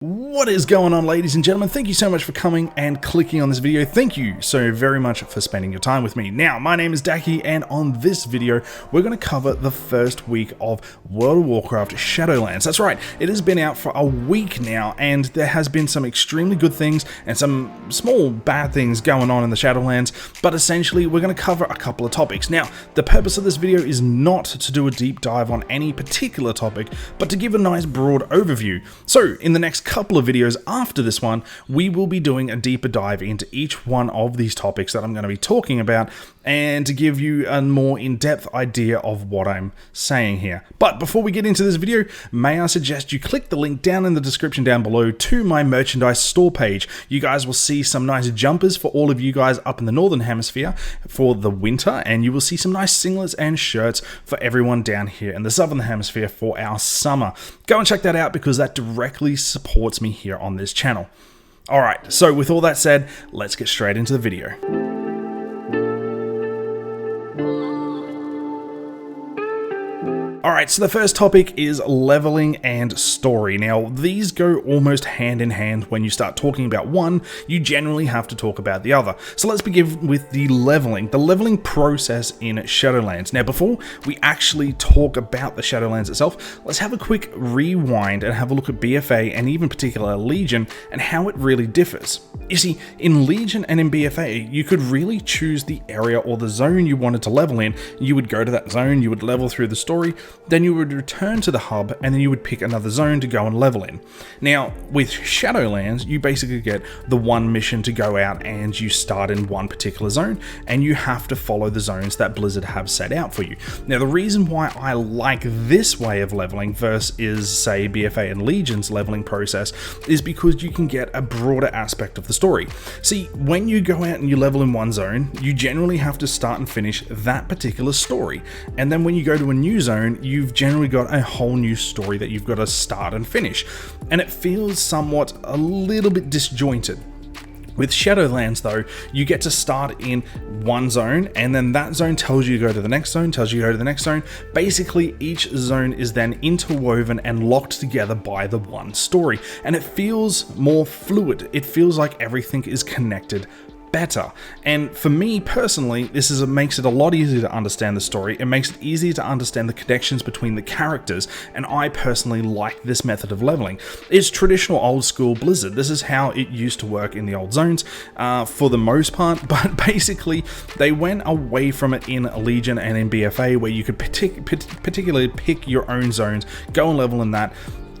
What is going on, ladies and gentlemen? Thank you so much for coming and clicking on this video. Thank you so very much for spending your time with me. Now, my name is Daki, and on this video, we're going to cover the first week of World of Warcraft Shadowlands. That's right, it has been out for a week now, and there has been some extremely good things and some small bad things going on in the Shadowlands, but essentially, we're going to cover a couple of topics. Now, the purpose of this video is not to do a deep dive on any particular topic, but to give a nice broad overview. So, in the next couple of videos after this one, we will be doing a deeper dive into each one of these topics that I'm going to be talking about, and to give you a more in-depth idea of what I'm saying here. But before we get into this video, may I suggest you click the link down in the description down below to my merchandise store page. You guys will see some nice jumpers for all of you guys up in the Northern Hemisphere for the winter, and you will see some nice singlets and shirts for everyone down here in the Southern Hemisphere for our summer. Go and check that out, because that directly supports me here on this channel. Alright, so with all that said, let's get straight into the video. Alright, so the first topic is leveling and story. Now, these go almost hand in hand. When you start talking about one, you generally have to talk about the other. So let's begin with the leveling process in Shadowlands. Now, before we actually talk about the Shadowlands itself, let's have a quick rewind and have a look at BFA and even particular Legion and how it really differs. You see, in Legion and in BFA, you could really choose the area or the zone you wanted to level in. You would go to that zone, you would level through the story, then you would return to the hub, and then you would pick another zone to go and level in. Now, with Shadowlands, you basically get the one mission to go out and you start in one particular zone, and you have to follow the zones that Blizzard have set out for you. Now, the reason why I like this way of leveling versus, say, BFA and Legion's leveling process is because you can get a broader aspect of the story. See, when you go out and you level in one zone, you generally have to start and finish that particular story. And then when you go to a new zone, you've generally got a whole new story that you've got to start and finish. And it feels somewhat a little bit disjointed. With Shadowlands, though, you get to start in one zone, and then that zone tells you to go to the next zone, tells you to go to the next zone. Basically, each zone is then interwoven and locked together by the one story, and it feels more fluid. It feels like everything is connected better. And for me personally, this makes it a lot easier to understand the story. It makes it easier to understand the connections between the characters, and I personally like this method of leveling. It's traditional old school Blizzard. This is how it used to work in the old zones for the most part, but basically they went away from it in Legion and in BFA, where you could particularly pick your own zones, go and level in that.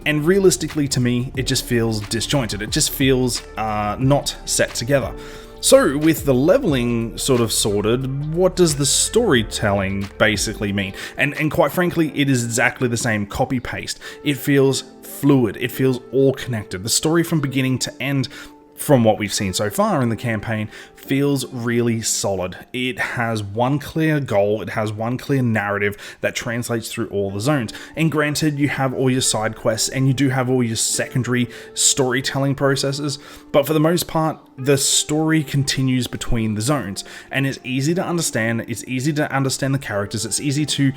And realistically, to me, it just feels disjointed. It just feels not set together. So, with the leveling sort of sorted, what does the storytelling basically mean? And quite frankly, it is exactly the same copy-paste. It feels fluid, it feels all connected. The story from beginning to end, from what we've seen so far in the campaign, feels really solid. It has one clear goal, it has one clear narrative that translates through all the zones. And granted, you have all your side quests and you do have all your secondary storytelling processes, but for the most part, the story continues between the zones, and it's easy to understand, it's easy to understand the characters, it's easy to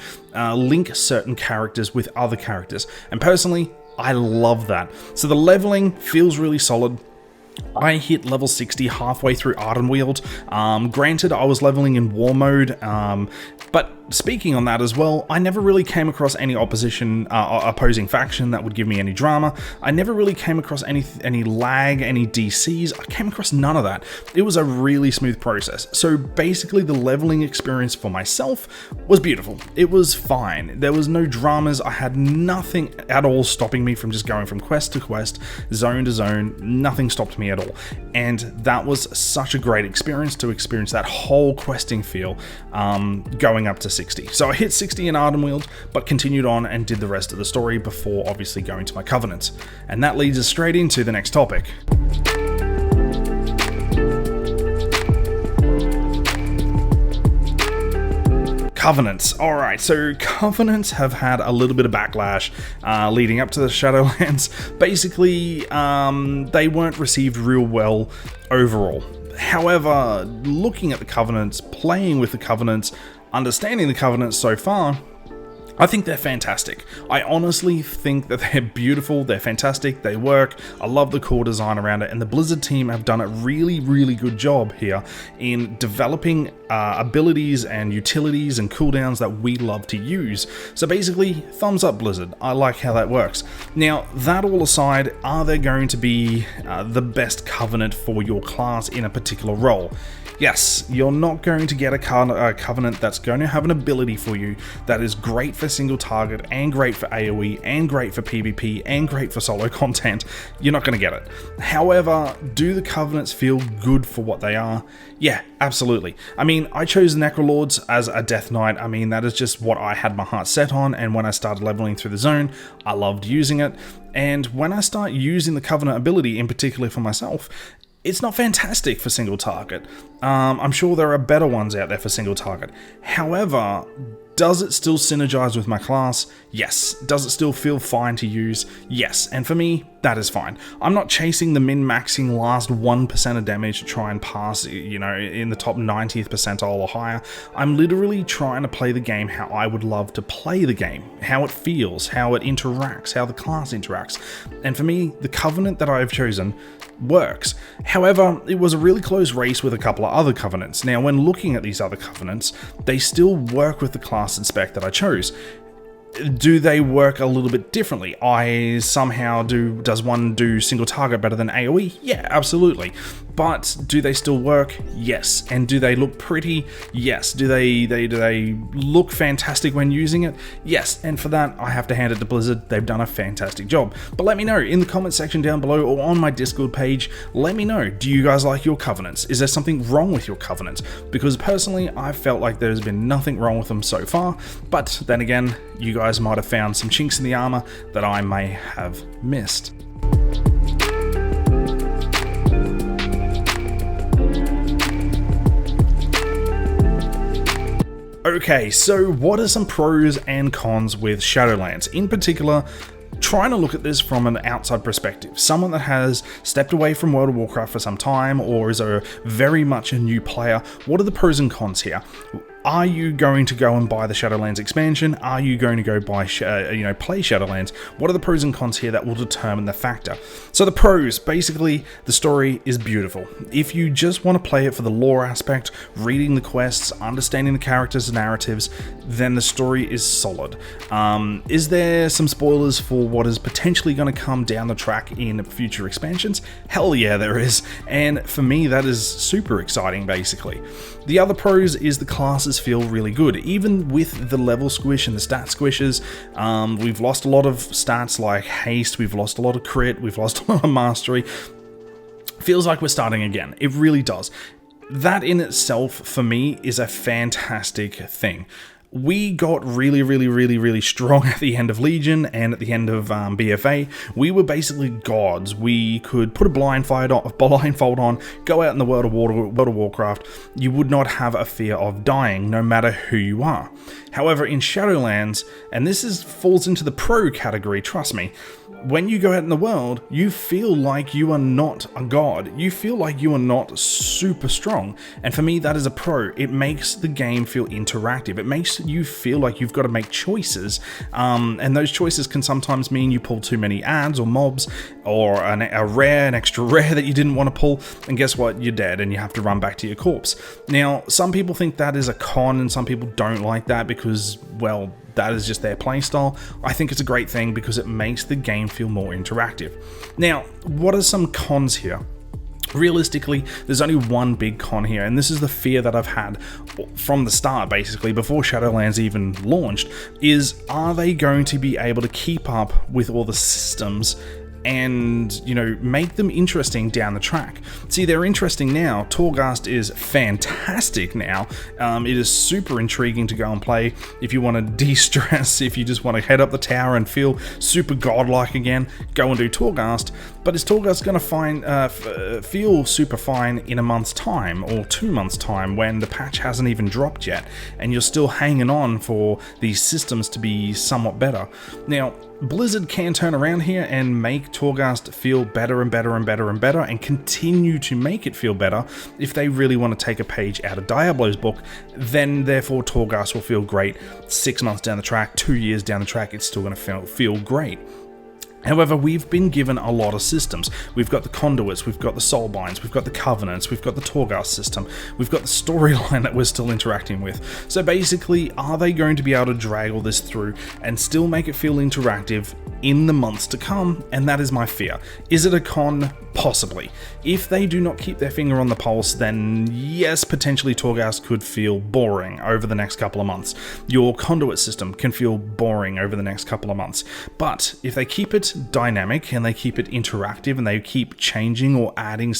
link certain characters with other characters. And personally, I love that. So the leveling feels really solid. I hit level 60 halfway through Ardenweald. Granted, I was leveling in war mode, but speaking on that as well, I never really came across any opposing faction that would give me any drama. I never really came across any lag, any DCs. I came across none of that. It was a really smooth process. So basically, the leveling experience for myself was beautiful. It was fine. There was no dramas. I had nothing at all stopping me from just going from quest to quest, zone to zone. Nothing stopped me at all. And that was such a great experience, to experience that whole questing feel going up to 60. So I hit 60 in Ardenweald, but continued on and did the rest of the story before obviously going to my Covenants. And that leads us straight into the next topic. Covenants. Alright, so Covenants have had a little bit of backlash leading up to the Shadowlands. Basically, they weren't received real well overall. However, looking at the Covenants, playing with the Covenants, understanding the Covenants so far, I think they're fantastic. I honestly think that they're beautiful, they're fantastic, they work. I love the core design around it, and the Blizzard team have done a really, really good job here in developing abilities and utilities and cooldowns that we love to use. So basically, thumbs up Blizzard. I like how that works. Now, that all aside, are there going to be the best covenant for your class in a particular role? Yes, you're not going to get a covenant that's going to have an ability for you that is great for single target and great for AoE and great for PvP and great for solo content. You're not going to get it. However, do the covenants feel good for what they are? Yeah, absolutely. I mean, I chose Necrolords as a Death Knight. I mean, that is just what I had my heart set on, and when I started leveling through the zone, I loved using it. And when I start using the covenant ability, in particular for myself, it's not fantastic for single target. I'm sure there are better ones out there for single target. However, does it still synergize with my class? Yes. Does it still feel fine to use? Yes. And for me, that is fine. I'm not chasing the min-maxing last 1% of damage to try and pass, you know, in the top 90th percentile or higher. I'm literally trying to play the game how I would love to play the game, how it feels, how it interacts, how the class interacts. And for me, the covenant that I've chosen works. However, it was a really close race with a couple of other covenants. Now, when looking at these other covenants, they still work with the class and spec that I chose. Do they work a little bit differently? Does one do single target better than AoE? Yeah, absolutely. But do they still work? Yes. And do they look pretty? Yes. Do they look fantastic when using it? Yes. And for that, I have to hand it to Blizzard. They've done a fantastic job. But let me know in the comment section down below or on my Discord page. Let me know, do you guys like your covenants? Is there something wrong with your covenants? Because personally, I felt like there's been nothing wrong with them so far. But then again, you guys might have found some chinks in the armor that I may have missed. Okay, so what are some pros and cons with Shadowlands? In particular, trying to look at this from an outside perspective. Someone that has stepped away from World of Warcraft for some time or is very much a new player. What are the pros and cons here? Are you going to go and buy the Shadowlands expansion? Are you going to go buy, play Shadowlands? What are the pros and cons here that will determine the factor? So the pros, basically, the story is beautiful. If you just want to play it for the lore aspect, reading the quests, understanding the characters' and narratives, then the story is solid. Is there some spoilers for what is potentially going to come down the track in future expansions? Hell yeah, there is. And for me, that is super exciting, basically. The other pros is the classes feel really good, even with the level squish and the stat squishes. We've lost a lot of stats like haste, we've lost a lot of crit, we've lost a lot of mastery. Feels like we're starting again. It really does. That in itself, for me, is a fantastic thing. We got really strong at the end of Legion and at the end of BFA. We were basically gods. We could put a blindfold on, go out in the World of Warcraft. You would not have a fear of dying, no matter who you are. However, in Shadowlands, and this falls into the pro category, trust me, when you go out in the world, you feel like you are not a god. You feel like you are not super strong. And for me, that is a pro. It makes the game feel interactive. It makes you feel like you've got to make choices. And those choices can sometimes mean you pull too many ads or mobs, or an extra rare that you didn't want to pull. And guess what? You're dead and you have to run back to your corpse. Now, some people think that is a con and some people don't like that because, well, that is just their playstyle. I think it's a great thing because it makes the game feel more interactive. Now, what are some cons here? Realistically, there's only one big con here, and this is the fear that I've had from the start, basically, before Shadowlands even launched, is are they going to be able to keep up with all the systems and, you know, make them interesting down the track? See, they're interesting now. Torghast is fantastic now. It is super intriguing to go and play if you want to de-stress, if you just want to head up the tower and feel super godlike again, go and do Torghast. But is Torghast going to feel super fine in a month's time or 2 months' time when the patch hasn't even dropped yet and you're still hanging on for these systems to be somewhat better? Now, Blizzard can turn around here and make Torghast feel better and better and better and better, and continue to make it feel better if they really want to take a page out of Diablo's book. Then therefore Torghast will feel great 6 months down the track, 2 years down the track, it's still going to feel great. However, we've been given a lot of systems. We've got the Conduits, we've got the Soulbinds, we've got the Covenants, we've got the Torghast system, we've got the storyline that we're still interacting with. So basically, are they going to be able to drag all this through and still make it feel interactive in the months to come? And that is my fear. Is it a con? Possibly. If they do not keep their finger on the pulse, then yes, potentially Torghast could feel boring over the next couple of months. Your Conduit system can feel boring over the next couple of months. But if they keep it dynamic and they keep it interactive and they keep changing or adding,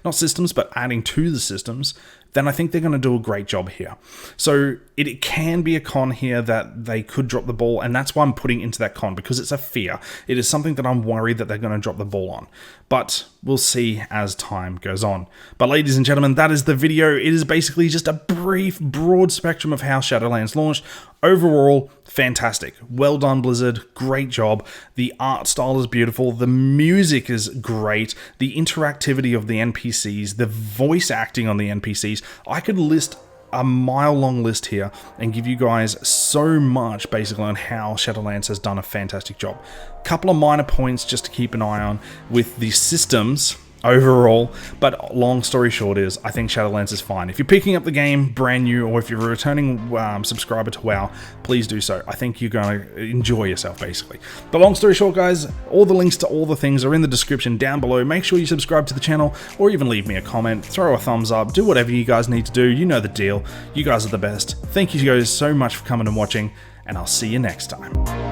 not systems, but adding to the systems, then I think they're going to do a great job here. So it can be a con here that they could drop the ball, and that's why I'm putting into that con, because it's a fear. It is something that I'm worried that they're going to drop the ball on. But we'll see as time goes on. But ladies and gentlemen, that is the video. It is basically just a brief, broad spectrum of how Shadowlands launched. Overall, fantastic. Well done, Blizzard. Great job. The art style is beautiful. The music is great. The interactivity of the NPCs, the voice acting on the NPCs. I could list a mile-long list here and give you guys so much basically on how Shadowlands has done a fantastic job. Couple of minor points just to keep an eye on with the systems overall, but long story short is I think Shadowlands is fine. If you're picking up the game brand new, or if you're a returning subscriber to WoW, please do so. I think you're going to enjoy yourself basically. But long story short guys, all the links to all the things are in the description down below. Make sure you subscribe to the channel, or even leave me a comment, throw a thumbs up, do whatever you guys need to do. You know the deal. You guys are the best. Thank you guys so much for coming and watching, and I'll see you next time.